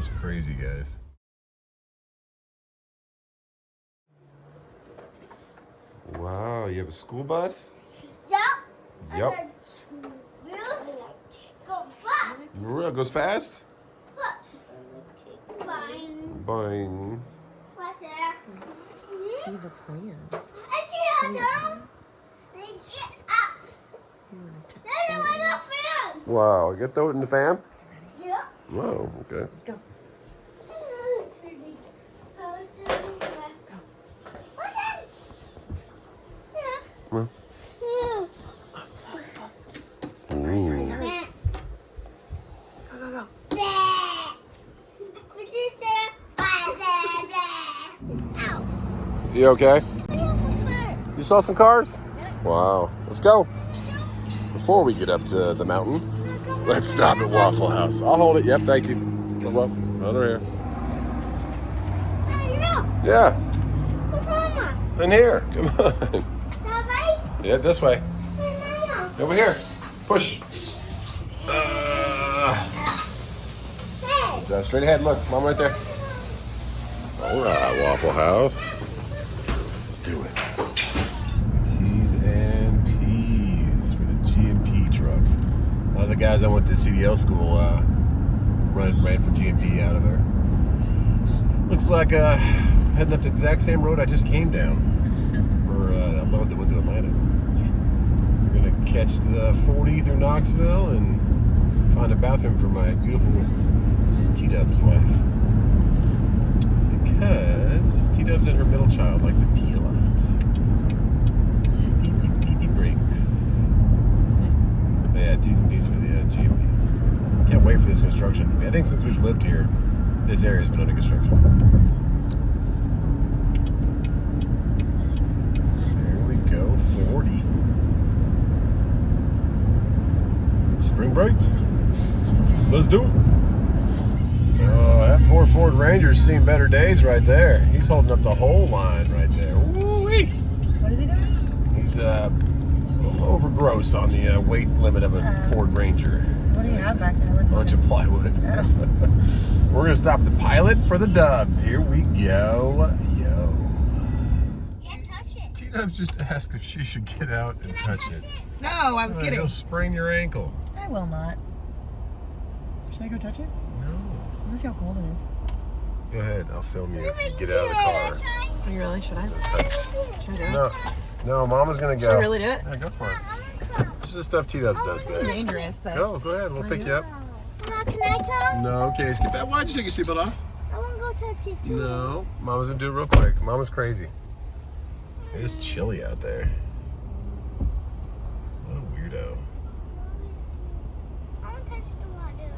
mom's crazy, guys. Wow, you have a school bus? Yep. Yep. And the wheels go fast. Really? It goes fast? What? Fine. Boing. What's that? You have a plan. I see them. They get up. Then I want a fan. Wow, you got to throw it in the fan? Yeah. Wow, okay. Go. Well. You okay? You saw some cars? Wow. Let's go. Before we get up to the mountain, let's stop at Waffle House. I'll hold it. Yep, thank you. Well, over here. Yeah. In here. Come on. Yeah, this way. Over here. Push. Straight ahead. Look, Mom right there. All right, Waffle House. Let's do it. T's and P's for the GMP truck. A lot of the guys I went to CDL school ran for GMP out of there. Looks like heading up the exact same road I just came down for that load that went to Atlanta. We're gonna catch the 40 through Knoxville and find a bathroom for my beautiful T-Dub's wife. Because T-Dub's and her middle child like to pee a lot. Beep, beep, beep, beep breaks. But yeah, T's and P's for the GMP. Can't wait for this construction. I think since we've lived here, this area's been under construction. There we go, 40. Spring break. Let's do it. Oh, that poor Ford Ranger's seen better days right there. He's holding up the whole line right there. Woo-wee. What is he doing? He's a little over gross on the weight limit of a Ford Ranger. What do you have back there? A bunch of plywood. We're going to stop the pilot for the Dubs. Here we go. Yo. Yeah, touch it. T-Dubs just asked if she should get out and touch it. No, I was kidding. Go sprain your ankle. I will not. Should I go touch it? No. Let me see how cold it is. Go ahead. I'll film you if you get out of the car. Oh, you really? Should I? Should I do it? No, Mama's going to go. Should I really do it? Yeah, go for it. This is the stuff T-Dubs does, It's guys. dangerous, but... Go ahead. We'll pick you up. Mama, can I come? No, okay. Skip that. Why'd you take your seatbelt off? I want to go touch it too. No. Mama's going to do it real quick. Mama's crazy. It's chilly out there. What a weirdo. I want to touch the water.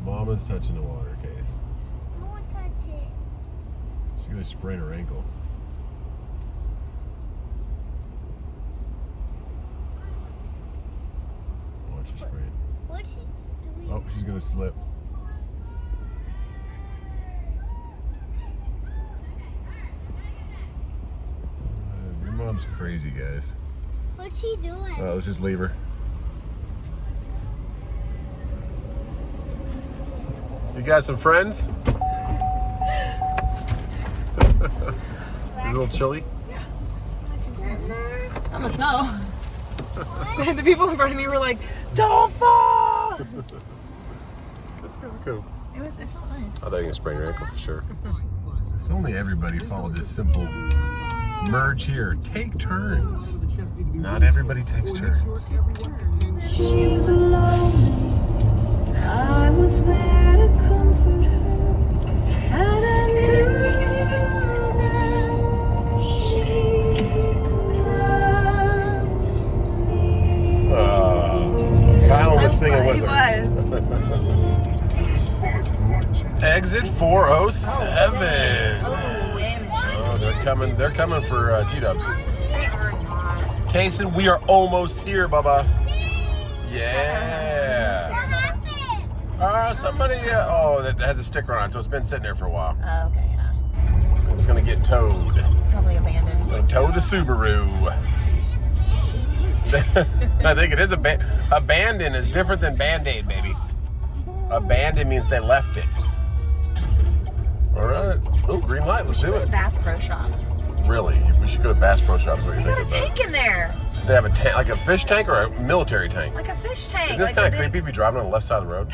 Mama's touching the water case. I want to touch it. She's going to sprain her ankle. Watch her sprain. What's she doing? Oh, she's going to slip. Your mom's crazy, guys. What's she doing? Let's just leave her. You got some friends? Is it a little chilly? I'm a snow. The people in front of me were like, "Don't fall!" That's kind of cool. It felt nice. I thought you were going to sprain your ankle for sure. If only everybody followed this simple merge here. Take turns. Not everybody takes turns. She was alone. I was there to comfort her, and I knew that she loved me. Kyle was singing with her. Exit 407. Oh, they're coming for T-Dubs. Kaysen, we are almost here, Bubba. Yeah. Somebody, that has a sticker on it, so it's been sitting there for a while. Oh, okay, yeah. It's gonna get towed. Probably abandoned. Gonna tow the Subaru. I think it is abandoned is different than Band-Aid, baby. Abandoned means they left it. All right. Oh, green light. Let's do it. Bass Pro Shop. Really? We should go to Bass Pro Shop. What do you They got think a of that? tank in there. They have a tank, like a fish tank or a military tank? Like a fish tank. Is this like kind of creepy to be driving on the left side of the road?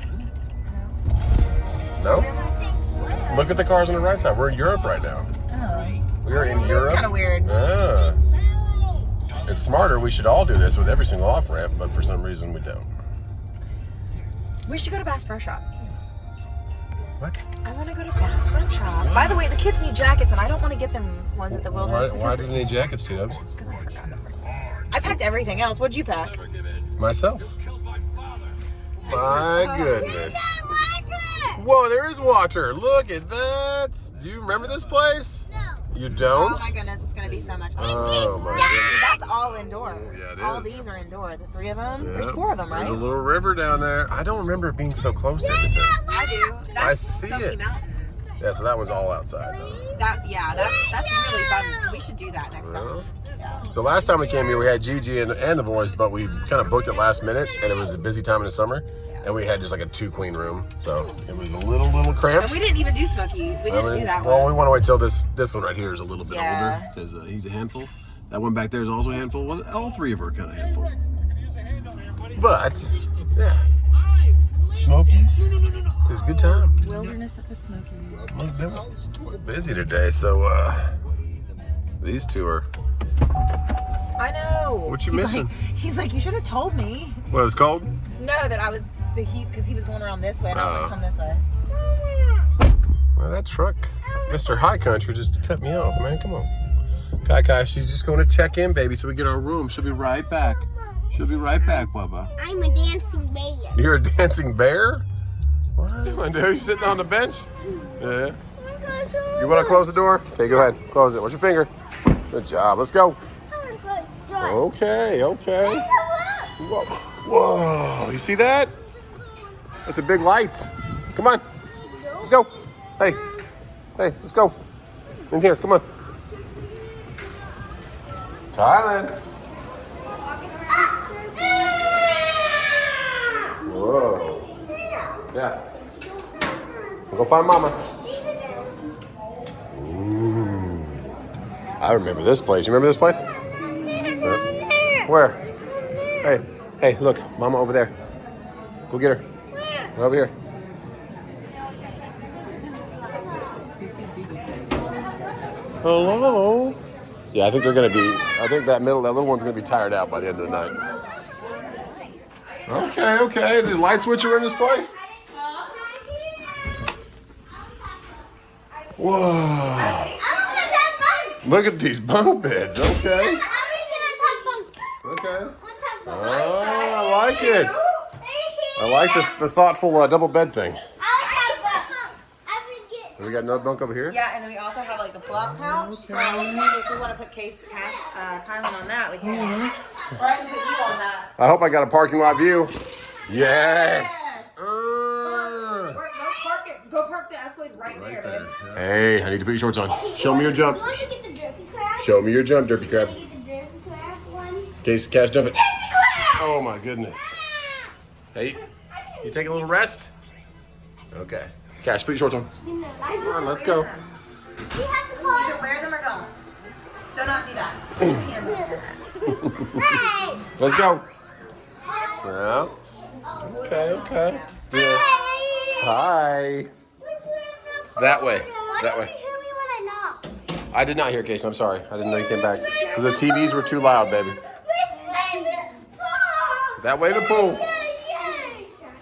No? What? Look at the cars on the right side. We're in Europe right now. Oh. We're in Europe. It's kind of weird. Ah. It's smarter. We should all do this with every single off-ramp, but for some reason we don't. We should go to Bass Pro Shop. What? I want to go to Bass Pro Shop. By the way, the kids need jackets, and I don't want to get them ones at the wilderness. Why does it need jackets, T-Dubs? Because I forgot. I packed everything else. What'd you pack? Myself. My goodness. Water. Whoa, there is water. Look at that. Do you remember this place? No. You don't? Oh my goodness, it's gonna be so much fun. Oh my goodness. That's all indoor. Yeah, it All is. these are indoor. The three of them. Yeah. There's four of them, right? There's a little river down there. I don't remember it being so close to everything. I do. That's I see Smokey it. Mountain. Yeah, so that one's all outside though. That's really fun. We should do that next summer. Yeah. So last time we came here, we had Gigi and the boys, but we kind of booked it last minute, and it was a busy time in the summer, and we had just like a 2-queen room, so it was a little cramped. And we didn't even do Smokey. We didn't do that well, one. we want to wait till this one right here is a little bit Yeah. older, because he's a handful. That one back there is also a handful. Well, all three of them are kind of handful. But yeah, Smokies is a good time. Wilderness of the Smoky. Let's do it. We're busy today, so these two are. I know. What you missing? He's like, you should have told me. What it's called? No, that I was the heat because he was going around this way and I was like, come this way. Well, that truck, Mr. High Country, just cut me off, man. Come on. Kai, she's just going to check in, baby, so we get our room. She'll be right back. She'll be right back, Bubba. I'm a dancing bear. You're a dancing bear? What are you doing, dude? You sitting on the bench? Yeah. You want to close the door? Okay, go ahead. Close it. What's your finger? Good job. Let's go. Okay. Whoa. Whoa. You see that? That's a big light. Come on. Let's go. Hey, let's go. In here. Come on. Kylan. Whoa. Yeah. Go find Mama. Ooh. I remember this place. You remember this place? Where? Hey, look. Mama over there. Go get her. Right over here. Hello? Yeah, I think they're gonna be, I think that little one's gonna be tired out by the end of the night. Okay. Did the light switcher in this place? Whoa. Look at these bunk beds. Okay. Okay. Oh, I like it. I like the thoughtful double bed thing. We got another bunk over here? Yeah, and then we also have like the pull-out couch. So if we want to put Kylan on that, we can. Or I can put you on that. I hope I got a parking lot view. Yes. Or go park the Escalade right there, babe. Hey, I need to put your shorts on. Show me your jump. Want to get the derpy crab? Show me your jump, derpy crab. Get the derpy crab one. Case, Cash, jump it. Derpy crab! Oh my goodness. Hey, you taking a little rest? Okay. Cash, put your shorts on. Come on, let's go. We have to Either wear them or don't. Do not do that. Hey! Let's go. Yeah. Okay. Yeah. Hi. That way. That way. Why didn't you hear me when I knocked? I did not hear Case. I'm sorry. I didn't know you came back. Because the TVs were too loud, baby. That way to the pool.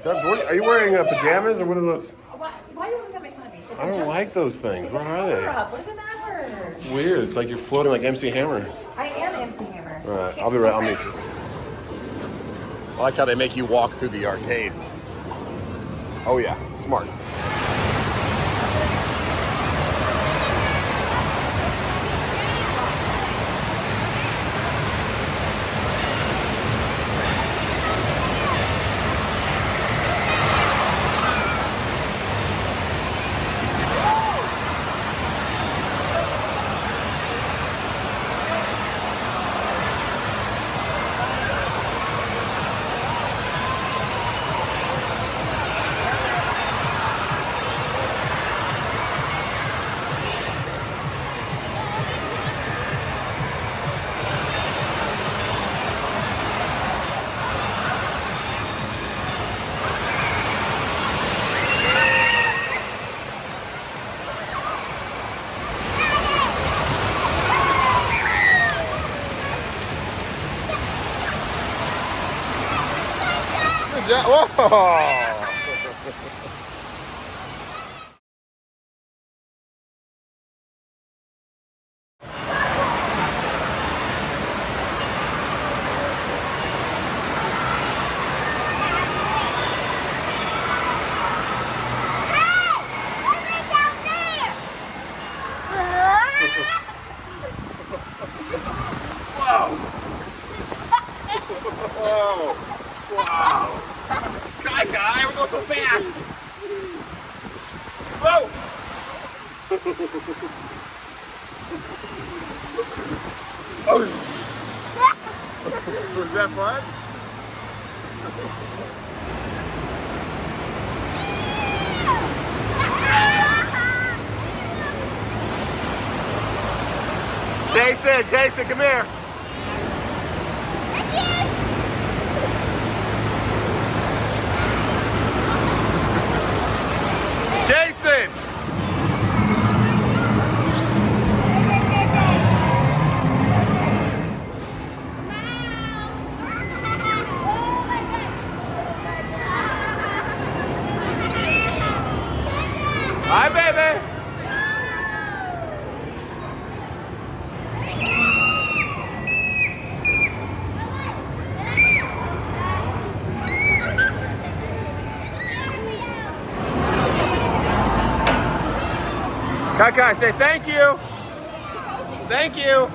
Dubs, are you wearing pajamas or what are those? Why are you looking at me funny? I don't like those things. What are they? What does it matter? It's weird. It's like you're floating like MC Hammer. I am MC Hammer. All right, I'll be right. I'll meet you. I like how they make you walk through the arcade. Oh yeah, smart. job. Whoa. Whoa! Wow! Guy, we're going so fast! Whoa! Oh! Was that fun? Jason, come here. Jason! Hi, baby! Kaka, say thank you. Thank you.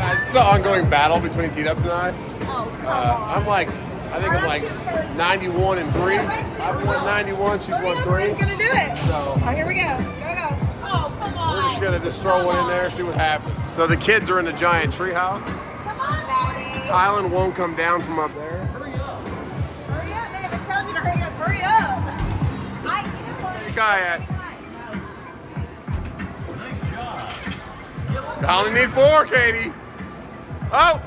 This is an ongoing battle between T-Dubs and I. Oh, come on. I think I'm like 91 and 3. I've won 91, she's won 3. We're gonna do it. So Oh, here we go. Go. Oh, come on. we're just gonna throw one in there, see what happens. So the kids are in a giant treehouse. Come on, Daddy. Island won't come down from up there. Hurry up, babe. It tells you to hurry up. Hurry up. Where's the guy at? I only need 4, Katie. Oh!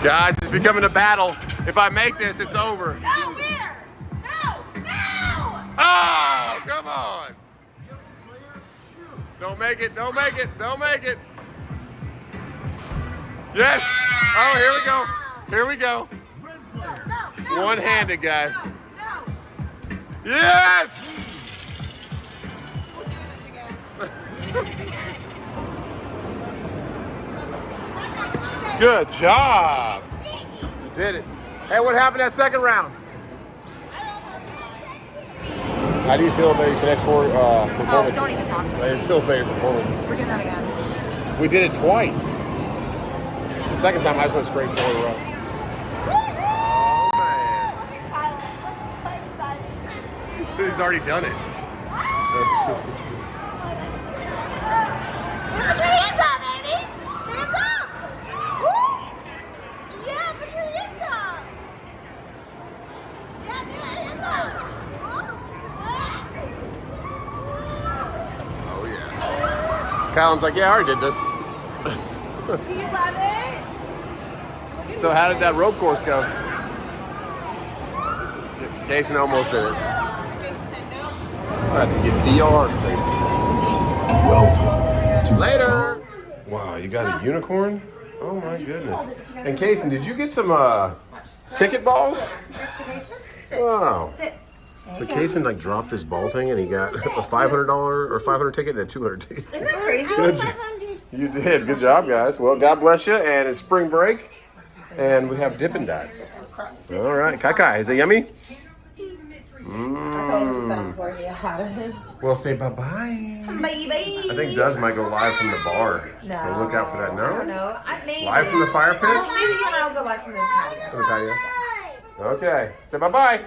Guys, it's becoming a battle. If I make this, it's over. No, where? No! Oh, come on. Don't make it. Yes. Oh, here we go. No. One-handed, guys. No. Yes! We're doing this again. Good job. You did it. Hey, what happened that second round? How do you feel about your Connect 4 performance? Oh, don't even talk to me. How do you feel about your performance? We're doing that again. We did it twice. The second time, I just went straight forward row. Oh, man. He's already done it. Put your hands up, baby! Hands up! Woo! Yeah, put your hands up! Yeah, do it, hands up! Oh, yeah. Colin's like, yeah, I already did this. Do you love it? So how did that rope course go? Jason almost did it. About to get VR crazy. Later. Wow, you got a unicorn? Oh my goodness. And Kason, did you get some ticket balls? Wow. So Kason like dropped this ball thing and he got a $500 or 500 ticket and a 200 ticket. Isn't that crazy? Good. You did. Good job, guys. Well, God bless you. And it's spring break. And we have Dippin' Dots. All right. Kai, is that yummy? I told him to set him for you. Well, say bye-bye. Baby. I think Does might go live from the bar. No. So look out for that. I No? don't know. Maybe. Live from the fire pit? Maybe you and I will go live from the patio. From the patio. Okay. Say bye-bye.